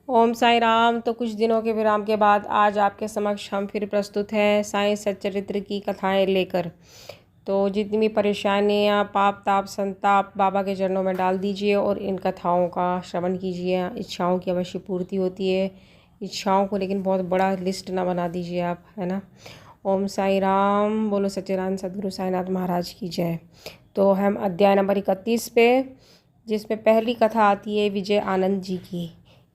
ओम साई राम। तो कुछ दिनों के विराम के बाद आज आपके समक्ष हम फिर प्रस्तुत हैं साईं सच्चरित्र की कथाएं लेकर। तो जितनी भी परेशानियां, पाप ताप संताप बाबा के चरणों में डाल दीजिए और इन कथाओं का श्रवण कीजिए। इच्छाओं की अवश्य पूर्ति होती है। इच्छाओं को लेकिन बहुत बड़ा लिस्ट ना बना दीजिए आप, है ना। ओम साई राम। बोलो सच्चिदानंद सद्गुरु साईनाथ महाराज की जय। तो हम अध्याय नंबर 31 पे, जिसमें पहली कथा आती है विजय आनंद जी की।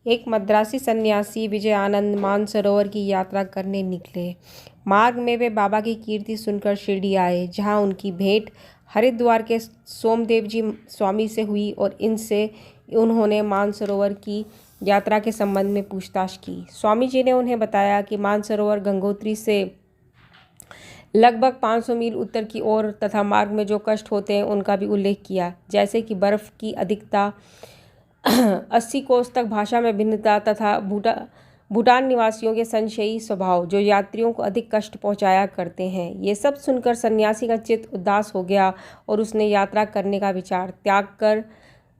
एक मद्रासी सन्यासी विजय आनंद मानसरोवर की यात्रा करने निकले। मार्ग में वे बाबा की कीर्ति सुनकर शिरडी आए, जहां उनकी भेंट हरिद्वार के सोमदेव जी स्वामी से हुई और इनसे उन्होंने मानसरोवर की यात्रा के संबंध में पूछताछ की। स्वामी जी ने उन्हें बताया कि मानसरोवर गंगोत्री से लगभग 500 मील उत्तर की ओर तथा मार्ग में जो कष्ट होते हैं उनका भी उल्लेख किया, जैसे कि बर्फ की अधिकता, 80 कोस तक भाषा में भिन्नता तथा भूटान निवासियों के संशयी स्वभाव जो यात्रियों को अधिक कष्ट पहुंचाया करते हैं। ये सब सुनकर सन्यासी का चित्त उदास हो गया और उसने यात्रा करने का विचार त्याग कर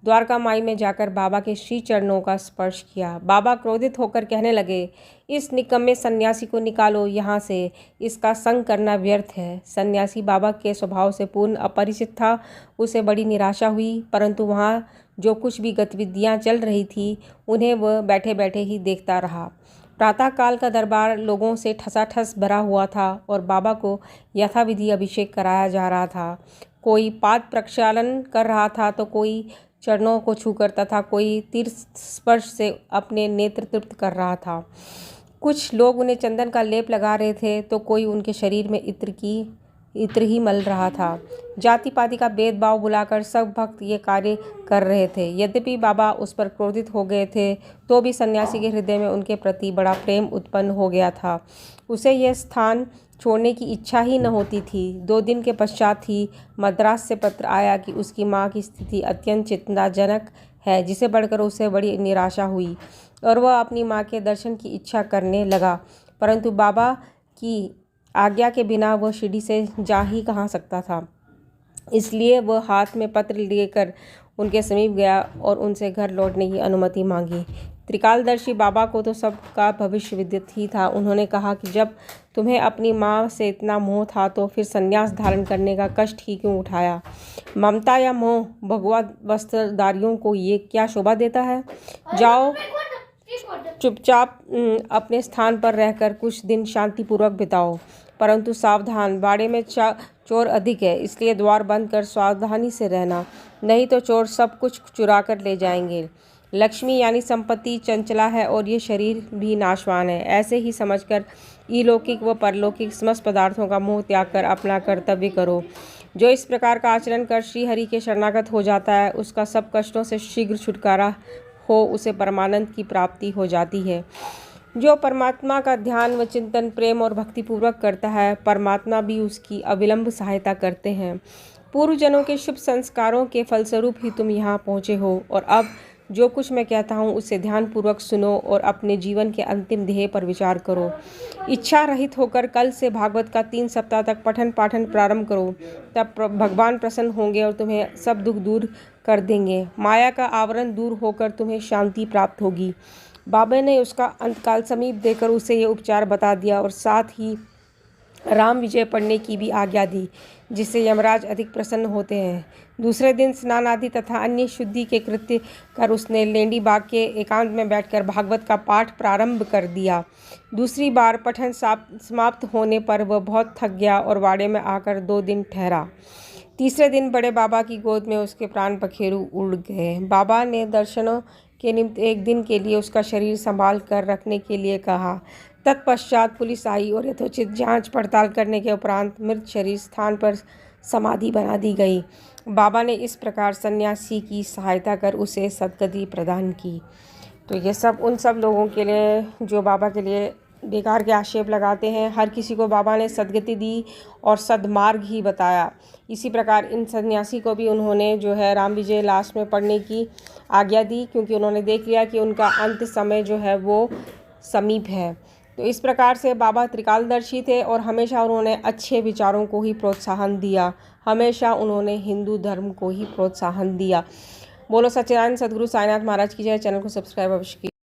द्वारका माई में जाकर बाबा के श्री चरणों का स्पर्श किया। बाबा क्रोधित होकर कहने लगे, इस निकम्मे सन्यासी को निकालो यहाँ से, इसका संग करना व्यर्थ है। सन्यासी बाबा के स्वभाव से पूर्ण अपरिचित था। उसे बड़ी निराशा हुई, परंतु वहाँ जो कुछ भी गतिविधियाँ चल रही थी उन्हें वह बैठे बैठे ही देखता रहा। प्रातःकाल का दरबार लोगों से ठसाठस भरा हुआ था और बाबा को यथाविधि अभिषेक कराया जा रहा था। कोई पाद प्रक्षालन कर रहा था तो कोई चरणों को छूकर तथा कोई तीर्थ स्पर्श से अपने नेत्र तृप्त कर रहा था। कुछ लोग उन्हें चंदन का लेप लगा रहे थे तो कोई उनके शरीर में इत्र ही मल रहा था। जाति पाति का भेदभाव बुलाकर सब भक्त ये कार्य कर रहे थे। यद्यपि बाबा उस पर क्रोधित हो गए थे तो भी सन्यासी के हृदय में उनके प्रति बड़ा प्रेम उत्पन्न हो गया था। उसे यह स्थान छोड़ने की इच्छा ही न होती थी। 2 दिन के पश्चात ही मद्रास से पत्र आया कि उसकी माँ की स्थिति अत्यंत चिंताजनक है, जिसे बढ़कर उसे बड़ी निराशा हुई और वह अपनी माँ के दर्शन की इच्छा करने लगा। परंतु बाबा की आज्ञा के बिना वह शिरडी से जा ही कहाँ सकता था। इसलिए वह हाथ में पत्र लेकर उनके समीप गया और उनसे घर लौटने की अनुमति मांगी। त्रिकालदर्शी बाबा को तो सबका भविष्य विदित ही था। उन्होंने कहा कि जब तुम्हें अपनी माँ से इतना मोह था तो फिर संन्यास धारण करने का कष्ट ही क्यों उठाया। ममता या मोह भगवा वस्त्रधारियों को ये क्या शोभा देता है। जाओ चुपचाप अपने स्थान पर रहकर कुछ दिन शांतिपूर्वक बिताओ, परंतु सावधान, बाड़े में चोर अधिक है, इसलिए द्वार बंद कर सावधानी से रहना, नहीं तो चोर सब कुछ चुरा कर ले जाएंगे। लक्ष्मी यानी संपत्ति चंचला है और ये शरीर भी नाशवान है। ऐसे ही समझकर इलौकिक व परलौकिक समस्त पदार्थों का मोह त्याग कर अपना कर्तव्य करो। जो इस प्रकार का आचरण कर श्री हरि के शरणागत हो जाता है, उसका सब कष्टों से शीघ्र छुटकारा हो, उसे परमानंद की प्राप्ति हो जाती है। जो परमात्मा का ध्यान व चिंतन प्रेम और भक्तिपूर्वक करता है, परमात्मा भी उसकी अविलंब सहायता करते हैं। पूर्वजनों के शुभ संस्कारों के फलस्वरूप ही तुम यहाँ पहुँचे हो और अब जो कुछ मैं कहता हूँ उसे ध्यानपूर्वक सुनो और अपने जीवन के अंतिम ध्येय पर विचार करो। इच्छा रहित होकर कल से भागवत का 3 सप्ताह तक पठन पाठन प्रारंभ करो, तब भगवान प्रसन्न होंगे और तुम्हें सब दुख दूर कर देंगे। माया का आवरण दूर होकर तुम्हें शांति प्राप्त होगी। बाबा ने उसका अंतकाल समीप देकर उसे ये उपचार बता दिया और साथ ही राम विजय पढ़ने की भी आज्ञा दी, जिससे यमराज अधिक प्रसन्न होते हैं। दूसरे दिन स्नान आदि तथा अन्य शुद्धि के कृत्य कर उसने लेंडी बाग के एकांत में बैठकर भागवत का पाठ प्रारंभ कर दिया। दूसरी बार पठन समाप्त होने पर वह बहुत थक गया और वाड़े में आकर 2 दिन ठहरा। तीसरे दिन बड़े बाबा की गोद में उसके प्राण पखेरु उड़ गए। बाबा ने दर्शनों के निमित्त 1 दिन के लिए उसका शरीर संभाल कर रखने के लिए कहा। तत्पश्चात पुलिस आई और यथोचित जांच पड़ताल करने के उपरांत मृत शरीर स्थान पर समाधि बना दी गई। बाबा ने इस प्रकार सन्यासी की सहायता कर उसे सद्गति प्रदान की। तो ये सब उन सब लोगों के लिए जो बाबा के लिए बेकार के आक्षेप लगाते हैं। हर किसी को बाबा ने सद्गति दी और सद्मार्ग ही बताया। इसी प्रकार इन सन्यासी को भी उन्होंने जो है राम विजय लास्ट में पढ़ने की आज्ञा दी, क्योंकि उन्होंने देख लिया कि उनका अंत समय जो है वो समीप है। तो इस प्रकार से बाबा त्रिकालदर्शी थे और हमेशा उन्होंने अच्छे विचारों को ही प्रोत्साहन दिया। हमेशा उन्होंने हिंदू धर्म को ही प्रोत्साहन दिया। बोलो सच्चिदानंद सद्गुरु साईनाथ महाराज की जय। चैनल को सब्सक्राइब अवश्य कीजिए।